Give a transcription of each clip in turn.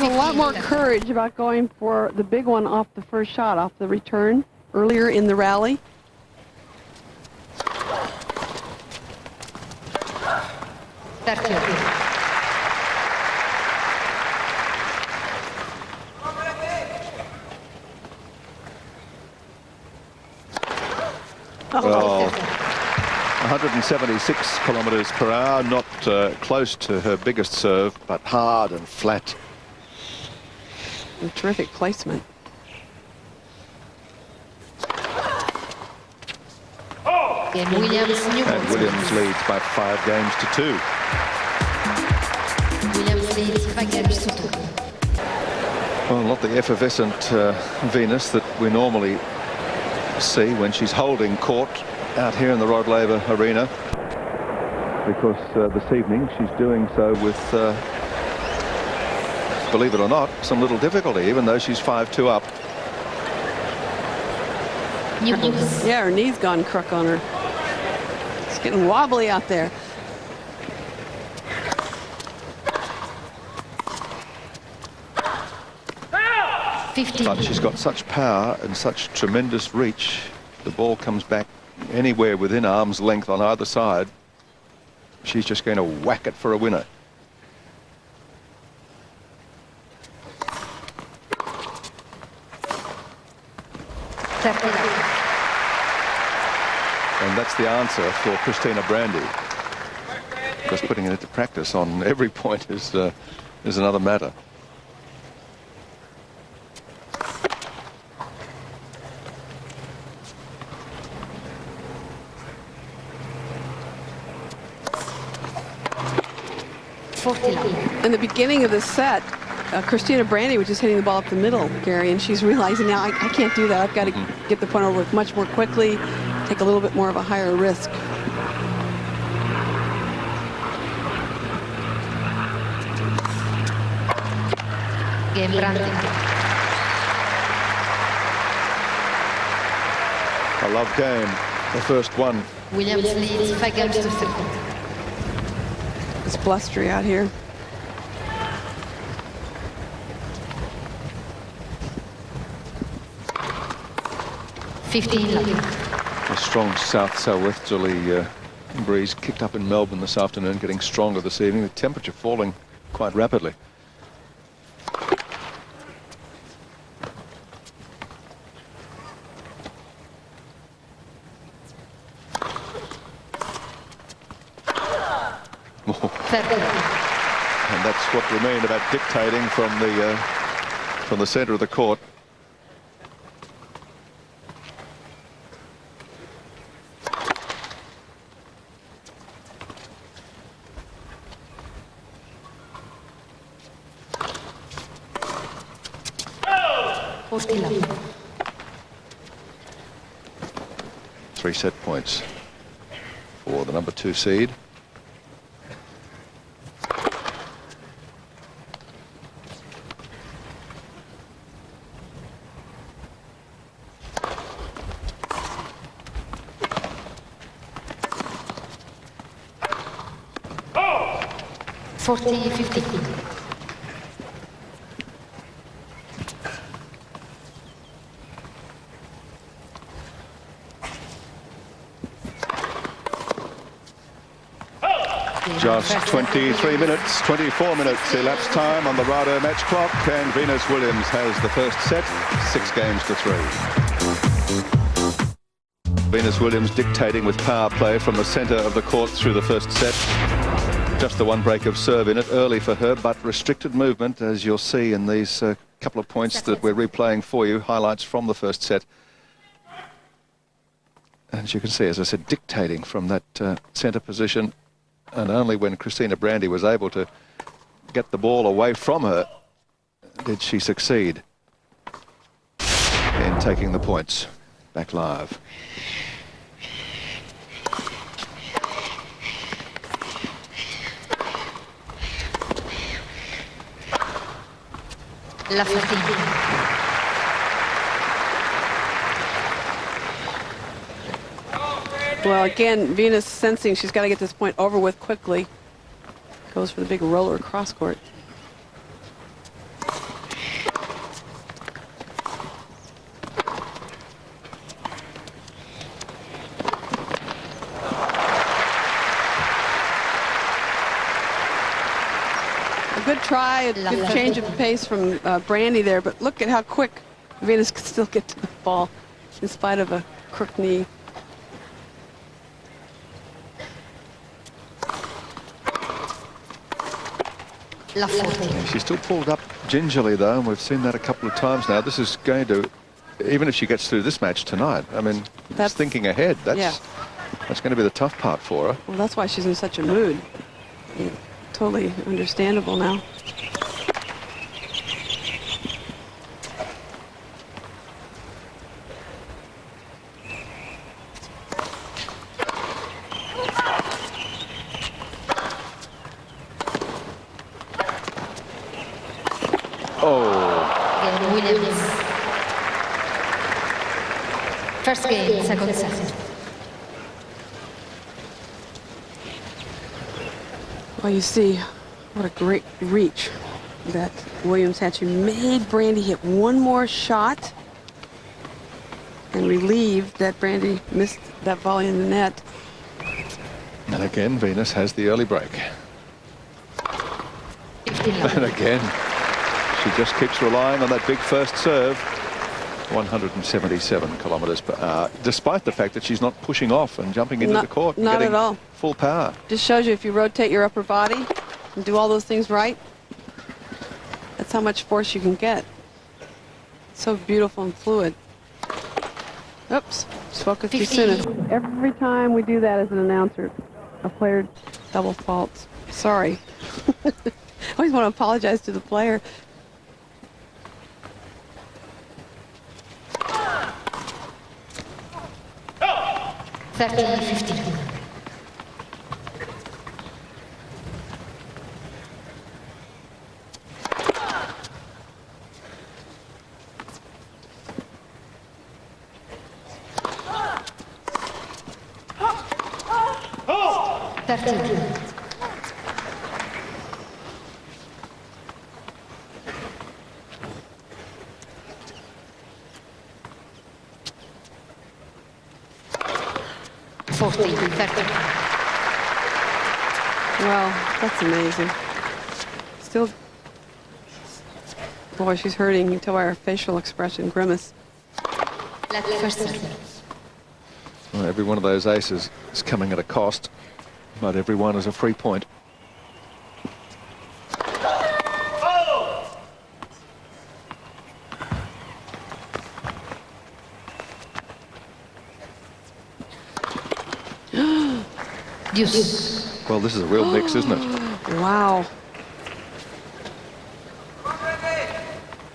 Showed a lot more courage about going for the big one off the first shot, off the return earlier in the rally. Well, 176 kilometers per hour, not close to her biggest serve, but hard and flat. A terrific placement. And Williams leads by 5 games to 2. Williams leads 5 games to 2. Well, not the effervescent Venus that we normally see when she's holding court out here in the Rod Laver Arena, because this evening she's doing so with, believe it or not, some little difficulty, even though she's 5-2 up. Yeah, her knee's gone crook on her. It's getting wobbly out there. But she's got such power and such tremendous reach. The ball comes back anywhere within arm's length on either side. She's just going to whack it for a winner. And that's the answer for Kristina Brandi. Because putting it into practice on every point is another matter. In the beginning of the set, Kristina Brandi was just hitting the ball up the middle, Gary, and she's realizing now I can't do that. I've got to get the point over much more quickly, take a little bit more of a higher risk. Game Brandi. A love game, the first one. Williams leads 5 games to 3. It's blustery out here. A strong south-southwesterly breeze kicked up in Melbourne this afternoon, getting stronger this evening. The temperature falling quite rapidly. And that's what we mean about dictating from the center of the court. Three set points for the number 2 seed. Oh! 40-50. Just 23 minutes, 24 minutes elapsed time on the Rado match clock, and Venus Williams has the first set, 6 games to 3. Venus Williams dictating with power play from the center of the court through the first set. Just the one break of serve in it, early for her, but restricted movement, as you'll see in these couple of points that we're replaying for you, highlights from the first set. And as you can see, as I said, dictating from that center position. And only when Kristina Brandi was able to get the ball away from her did she succeed in taking the points. Back live. La fatigue. Well, again, Venus sensing she's got to get this point over with quickly. Goes for the big roller cross court. A good try, a good change of pace from Brandi there, but look at how quick Venus could still get to the ball in spite of a crook knee. La 40. She's still pulled up gingerly, though, and we've seen that a couple of times now. This is going to, even if she gets through this match tonight, I mean, that's thinking ahead. That's going to be the tough part for her. Well, that's why she's in such a mood. Totally understandable now. Game Williams. First game, second set. Well, you see what a great reach that Williams had. She made Brandi hit one more shot and relieved that Brandi missed that volley in the net. And again, Venus has the early break. 15. And again, she just keeps relying on that big first serve. 177 kilometers per hour, despite the fact that she's not pushing off and jumping into the court. And not at all. Full power. Just shows you if you rotate your upper body and do all those things right, that's how much force you can get. So beautiful and fluid. Oops, spoke too soon. Every time we do that as an announcer, a player double faults. Sorry. I always want to apologize to the player. $30.50. Well, that's amazing. Still, boy, she's hurting. You can tell by her facial expression, grimace. Well, every one of those aces is coming at a cost, but every one is a free point. Deuce. Well, this is a real mix, isn't it? Wow.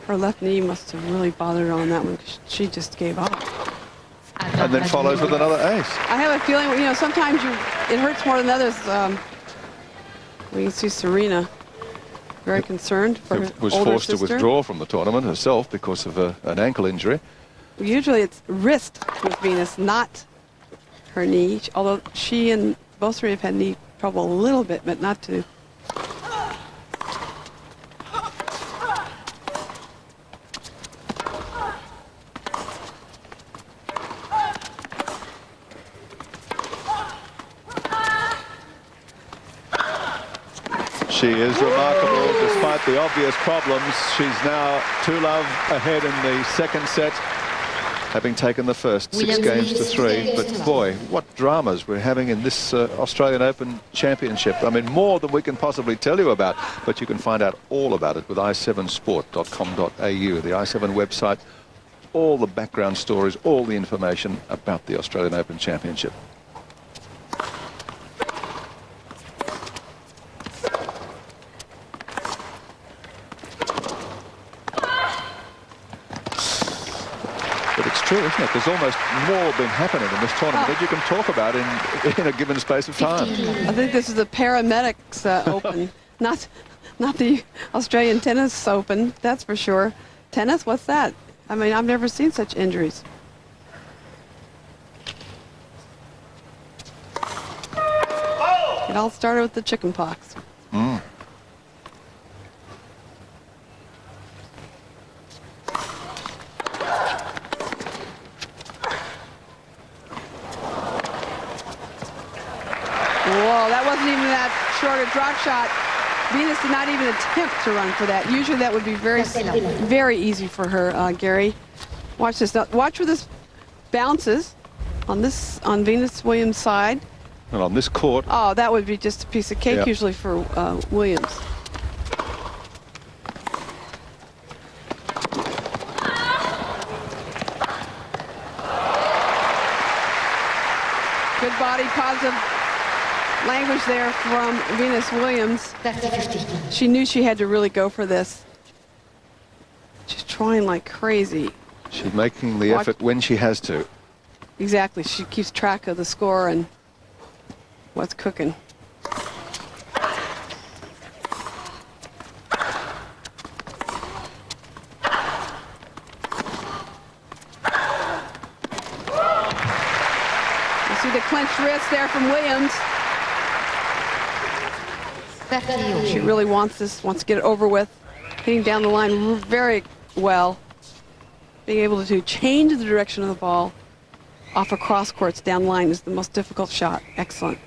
Her left knee must have really bothered her on that one, 'cause she just gave up. And then follows with another ace. I have a feeling, you know, sometimes it hurts more than others. We can see Serena very concerned for her Was older forced to sister. withdraw from the tournament herself because of an ankle injury. Usually it's wrist with Venus, not her knee, although she and both three have had knee trouble a little bit, but not to. She is remarkable despite the obvious problems. She's now 2-love ahead in the second set, having taken the first 6 games to 3. But boy, what dramas we're having in this Australian Open Championship. I mean, more than we can possibly tell you about, but you can find out all about it with i7sport.com.au, the i7 website, all the background stories, all the information about the Australian Open Championship. But it's true, isn't it? There's almost more been happening in this tournament that you can talk about in a given space of time. I think this is the Paramedics Open, not the Australian Tennis Open, that's for sure. Tennis, what's that? I mean, I've never seen such injuries. It all started with the chicken pox. Whoa, that wasn't even that short a drop shot. Venus did not even attempt to run for that. Usually that would be very easy for her, Gary. Watch this. Now, watch where this bounces on Venus Williams' side. And on this court, Oh, that would be just a piece of cake usually for Williams. Good body, positive language there from Venus Williams. 30-50. She knew she had to really go for this. She's trying like crazy. she's making the effort when she has to. Exactly. She keeps track of the score and what's cooking. You see the clenched wrist there from Williams. She really wants this, wants to get it over with. Hitting down the line very well. Being able to change the direction of the ball off of cross courts down the line is the most difficult shot. Excellent.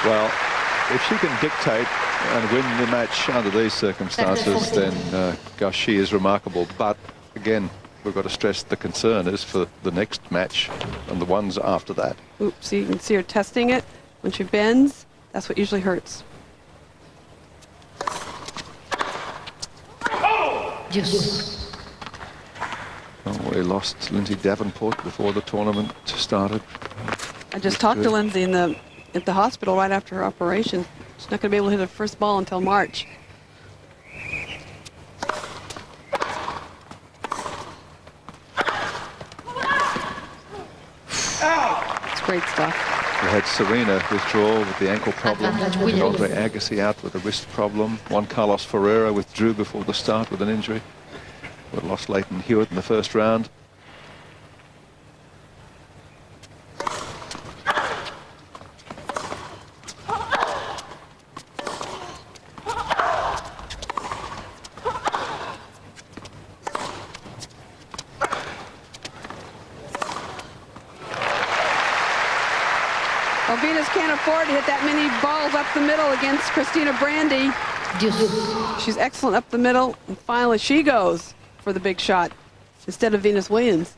Well, if she can dictate and win the match under these circumstances, then gosh, she is remarkable. But again, we've got to stress the concern is for the next match and the ones after that. Oops, so you can see her testing it. When she bends, that's what usually hurts. Yes. Oh, we lost Lindsay Davenport before the tournament started. I just talked to Lindsay at the hospital right after her operation. She's not going to be able to hit her first ball until March. It's great stuff. We had Serena withdraw with the ankle problem. And Andre Agassi out with a wrist problem. Juan Carlos Ferreira withdrew before the start with an injury. We lost Leighton Hewitt in the first round. Well, Venus can't afford to hit that many balls up the middle against Kristina Brandi. Yes. She's excellent up the middle, and finally she goes for the big shot instead of Venus Williams.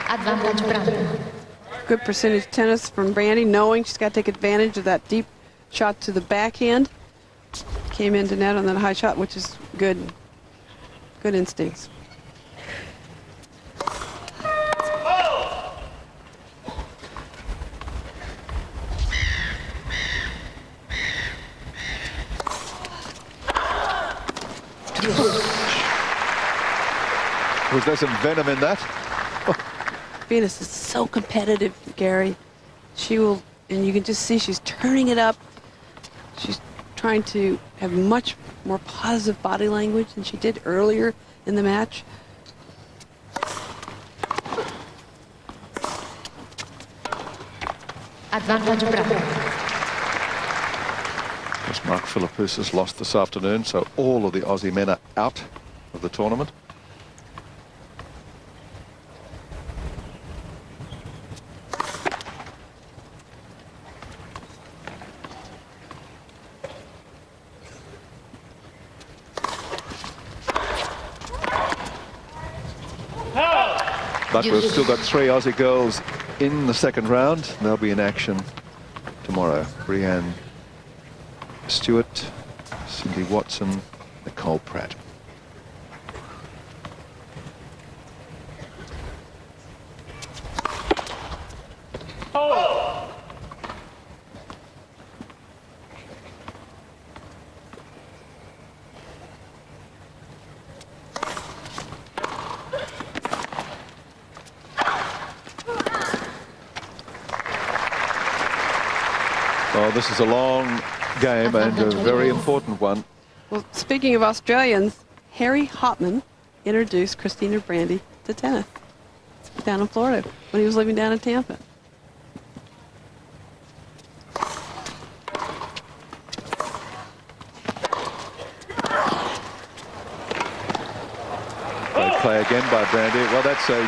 Advantage Brandi. Good percentage tennis from Brandi, knowing she's got to take advantage of that deep shot to the backhand. Came into net on that high shot, which is good. Good instincts. Was there some venom in that? Venus is so competitive, Gary. She will, and you can just see she's turning it up. She's trying to have much more positive body language than she did earlier in the match. Advantage Brandi. As Mark Philippus has lost this afternoon, so all of the Aussie men are out of the tournament. But we've still got 3 Aussie girls in the second round. They'll be in action tomorrow. Breanne Stewart, Cindy Watson, Nicole Pratt. Oh, this is a long game and a very important one. Well, speaking of Australians, Harry Hopman introduced Kristina Brandi to tennis down in Florida. when he was living down in Tampa. Great play again by Brandi. Well, that's a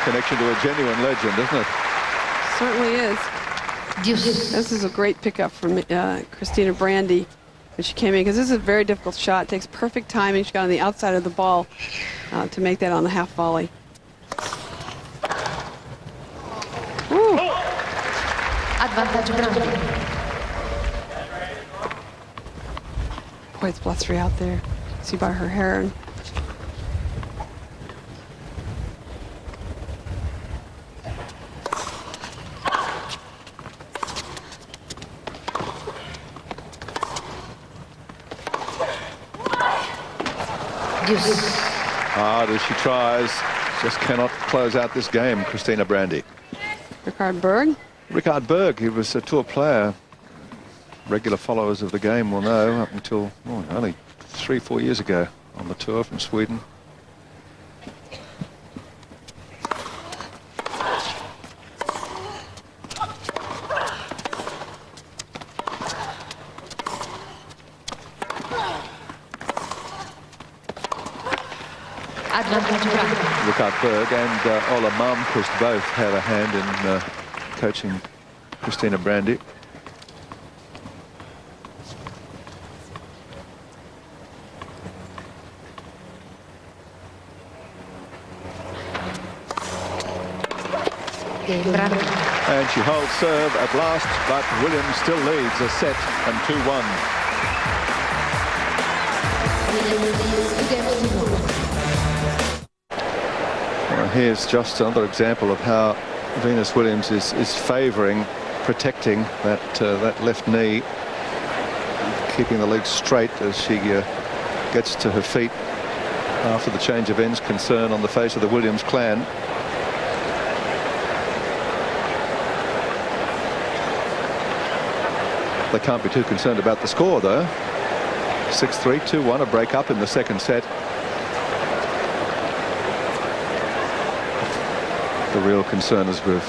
connection to a genuine legend, isn't it? Certainly is. This is a great pickup from Kristina Brandi when she came in, because this is a very difficult shot. It takes perfect timing. She got on the outside of the ball to make that on the half volley. Ooh. Advantage Brandi. Boy, it's blustery out there. See by her hair. Hard as she tries, just cannot close out this game, Kristina Brandi. Richard Berg. Richard Berg, he was a tour player. Regular followers of the game will know, up until only 3-4 years ago on the tour from Sweden. Richard Berg and Ola Malmqvist both have a hand in coaching Kristina Brandi. And she holds serve at last, but Williams still leads a set and 2-1. Well, here's just another example of how Venus Williams is favouring, protecting that left knee, keeping the legs straight as she gets to her feet after the change of ends concern on the face of the Williams clan. They can't be too concerned about the score, though. 6-3, 2-1, a break up in the second set. The real concern, as we've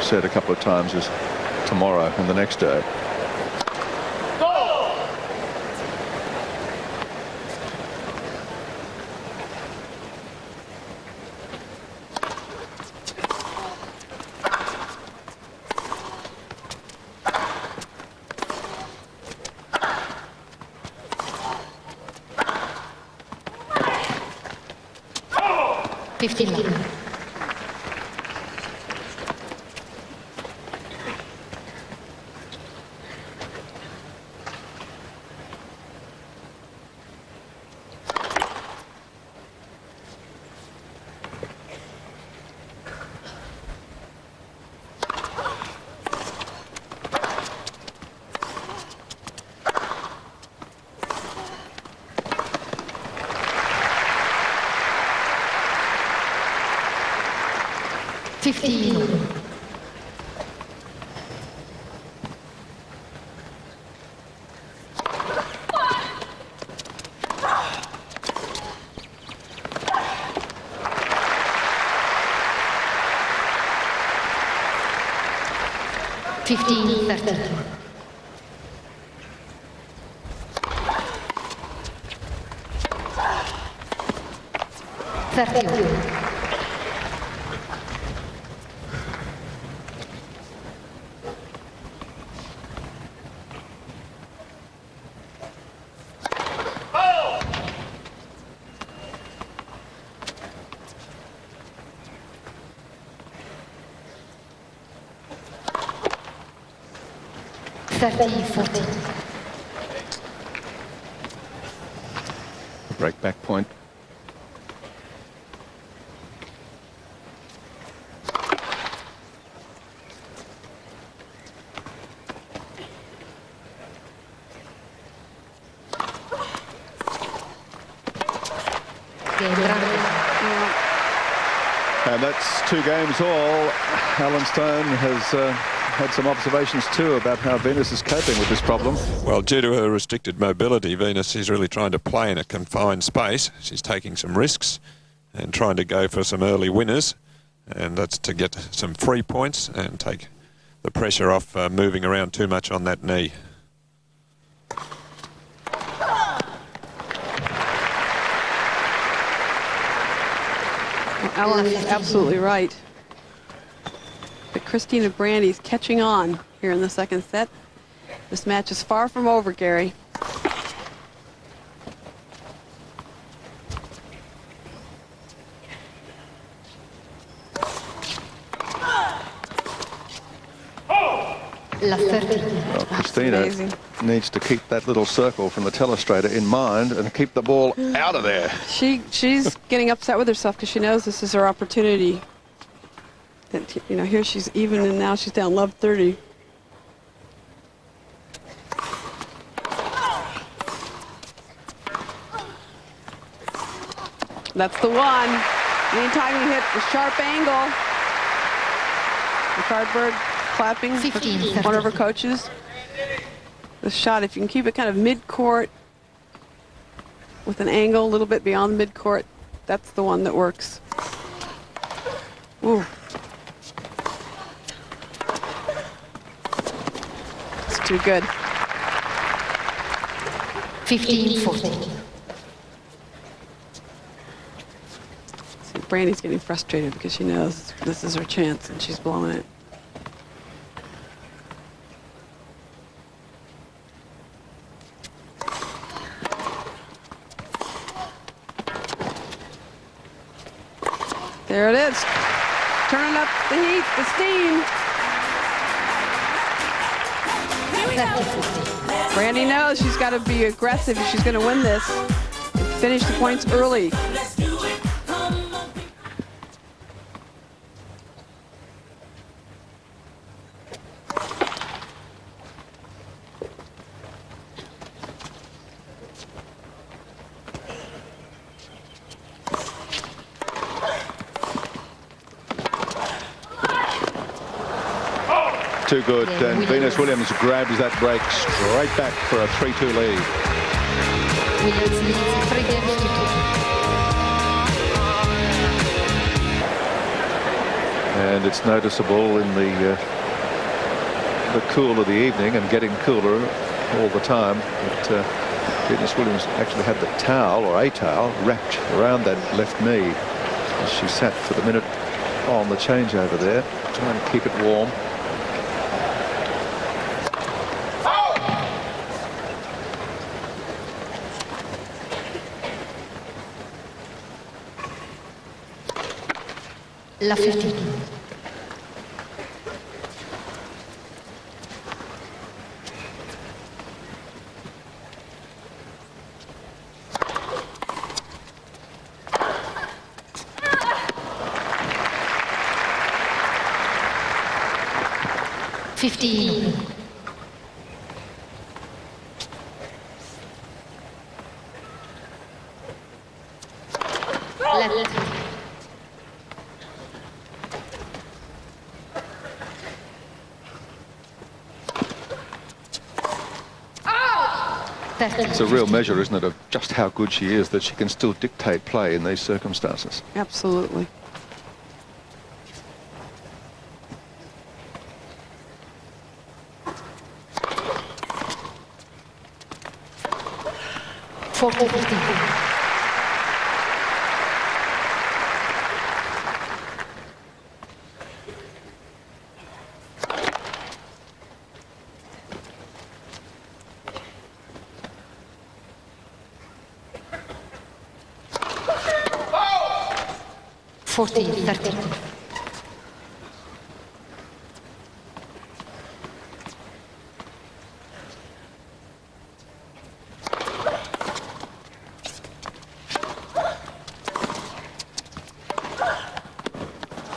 said a couple of times, is tomorrow and the next day. Go! 15. Break back point. And that's 2 games all. Alan Stone has had some observations too about how Venus is coping with this problem. Well, due to her restricted mobility, Venus is really trying to play in a confined space. She's taking some risks and trying to go for some early winners. And that's to get some free points and take the pressure off moving around too much on that knee. Alan is absolutely right. But Kristina Brandi's catching on here in the second set. This match is far from over, Gary. La 30. Well, Kristina needs to keep that little circle from the telestrator in mind and keep the ball out of there. She's getting upset with herself because she knows this is her opportunity. That, you know, here she's even, and now she's down love 30. That's the one. Anytime you hit the sharp angle, the cardboard clapping, 15. one of her coaches. The shot, if you can keep it kind of mid-court with an angle a little bit beyond mid-court, that's the one that works. Ooh. It's too good. 15-14. Brandi's getting frustrated because she knows this is her chance and she's blowing it. There it is. Turning up the heat, the steam. Brandi knows she's got to be aggressive if she's going to win this. And finish the points early. Too good, and Venus Williams grabs that break straight back for a 3-2 lead. Williams leads 3 games to 2. And it's noticeable in the cool of the evening, and getting cooler all the time, that Venus Williams actually had the towel, or a towel, wrapped around that left knee as she sat for the minute on the changeover there, trying to keep it warm. La 15. It's a real measure, isn't it, of just how good she is, that she can still dictate play in these circumstances. Absolutely.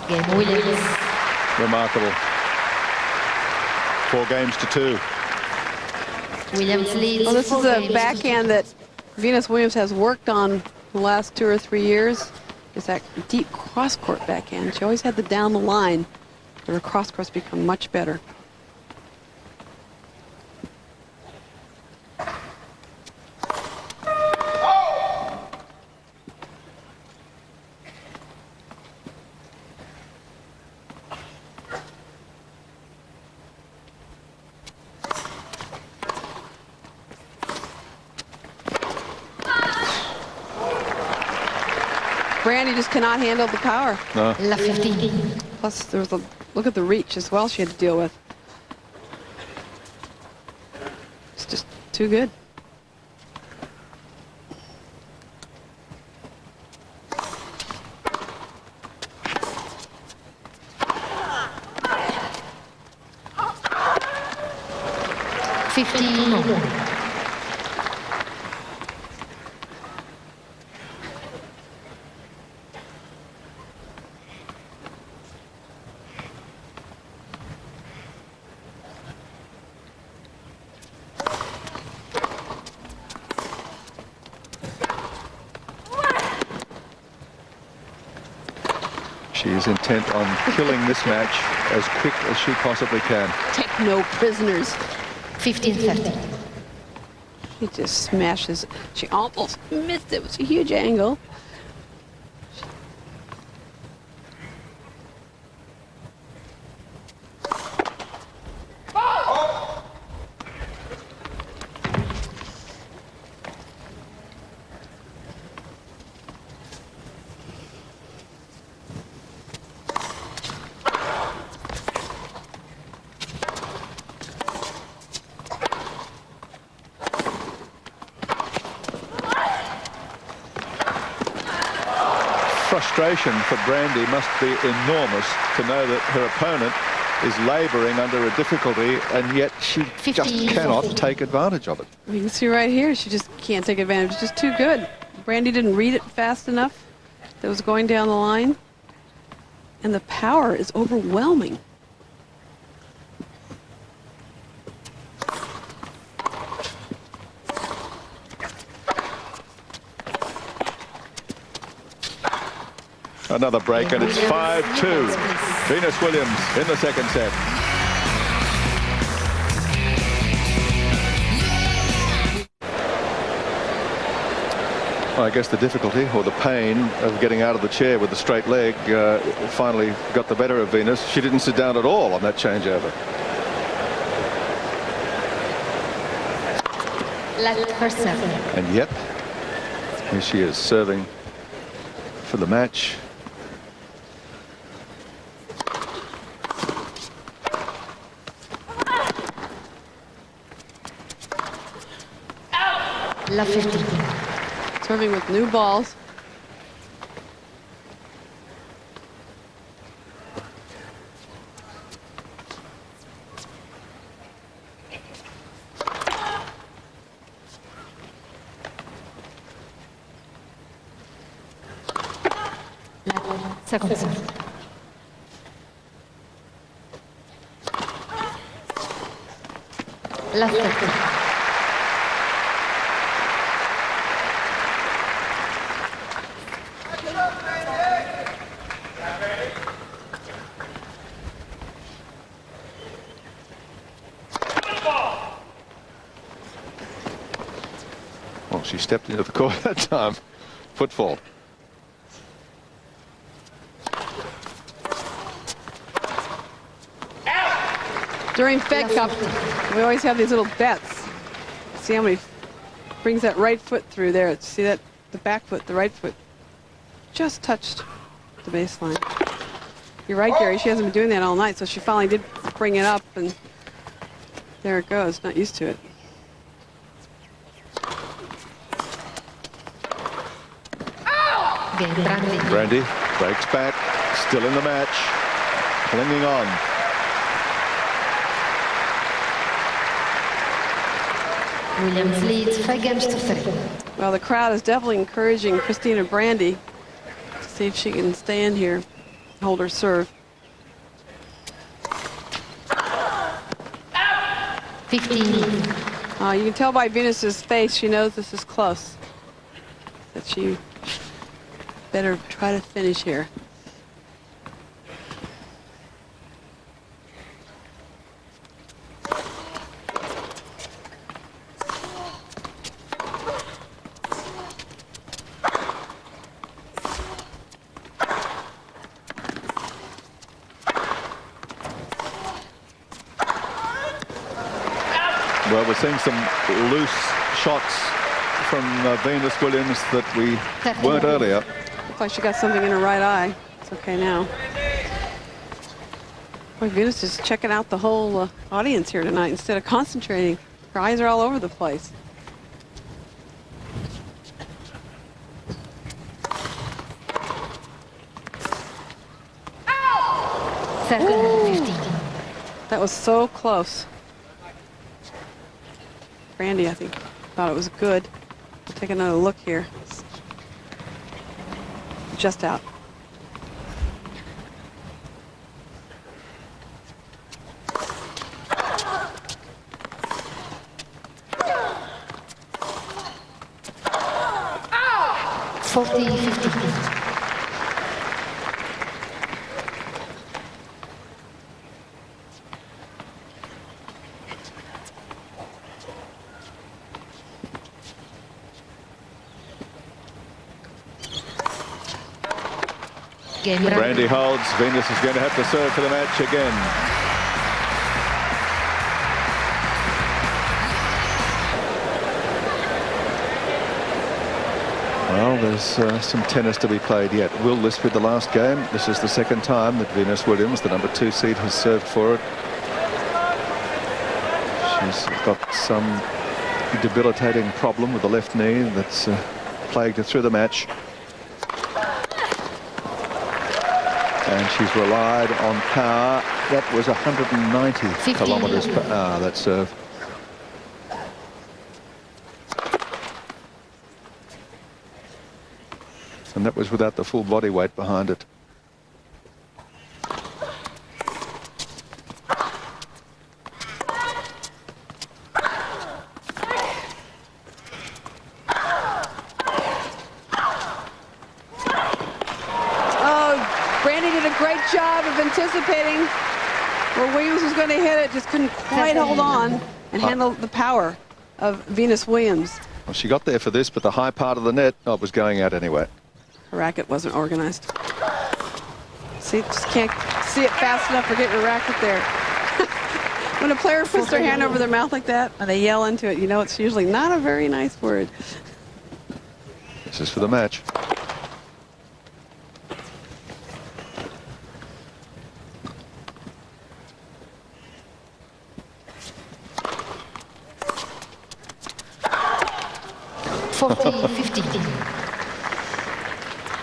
Game Williams. Remarkable. 4 games to 2. Williams leads. Well, this is 4 a games backhand that Venus Williams has worked on the last 2 or 3 years. Is that deep cross-court backhand. She always had the down the line, but her cross-court's become much better. Brandi just cannot handle the power. No. La 15. Plus, there was a look at the reach as well she had to deal with. It's just too good. She is intent on killing this match as quick as she possibly can. Take no prisoners. 15-30. She just smashes. She almost missed it. It was a huge angle. Frustration for Brandi must be enormous to know that her opponent is labouring under a difficulty, and yet she just cannot take advantage of it. You can see right here, she just can't take advantage. It's just too good. Brandi didn't read it fast enough. That was going down the line. And the power is overwhelming. Another break, and it's 5-2. Venus Williams in the second set. Well, I guess the difficulty or the pain of getting out of the chair with the straight leg finally got the better of Venus. She didn't sit down at all on that changeover. First serve. And yet, here she is serving for the match. La 15. Serving with new balls. Second serve. La 13. Well, she stepped into the court that time. Footfall. During Fed Cup, we always have these little bets. See how many brings that right foot through there. See that? The back foot, the right foot just touched the baseline. You're right, Gary. She hasn't been doing that all night, so she finally did bring it up, and there it goes. Not used to it. Brandi breaks back, still in the match, clinging on. Williams leads 5-3. Well, the crowd is definitely encouraging Kristina Brandi to see if she can stand here, hold her serve. 15. You can tell by Venus's face, she knows this is close. That she better try to finish here. Well, we're seeing some loose shots from Venus Williams that we weren't earlier. Looked like she got something in her right eye. It's okay now. Boy, Venus is checking out the whole audience here tonight instead of concentrating. Her eyes are all over the place. Second 15. That was so close. Brandi, I think, thought it was good. We'll take another look here. Just out. Brandi holds. Venus is going to have to serve for the match again. Well, there's some tennis to be played yet. Will this be the last game? This is the second time that Venus Williams, the number 2 seed, has served for it. She's got some debilitating problem with the left knee that's plagued her through the match. And she's relied on power. That was 190 kilometres per hour, that serve. And that was without the full body weight behind it. Brandi did a great job of anticipating where Williams was going to hit it, just couldn't quite hold on and handle the power of Venus Williams. Well, she got there for this, but the high part of the net, oh, it was going out anyway. Her racket wasn't organized. See, just can't see it fast enough for getting her racket there. When a player puts their hand over their mouth like that and they yell into it, you know it's usually not a very nice word. This is for the match.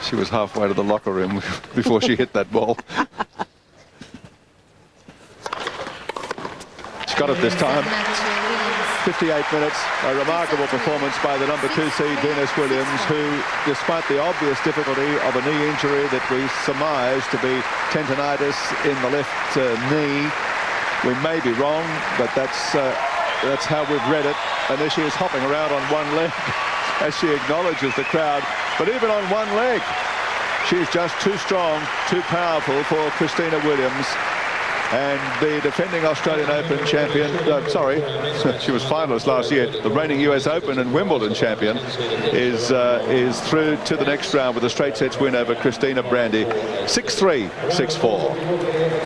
She was halfway to the locker room before she hit that ball. She got it this time. 58 minutes. A remarkable performance by the number 2 seed Venus Williams, who, despite the obvious difficulty of a knee injury that we surmise to be tendonitis in the left knee, we may be wrong, but that's how we've read it. And there she is hopping around on one leg as she acknowledges the crowd. But even on one leg, she's just too strong, too powerful for Kristina Williams. And the defending Australian Open champion, she was finalist last year, the reigning US Open and Wimbledon champion, is through to the next round with a straight sets win over Kristina Brandi, 6-3, 6-4.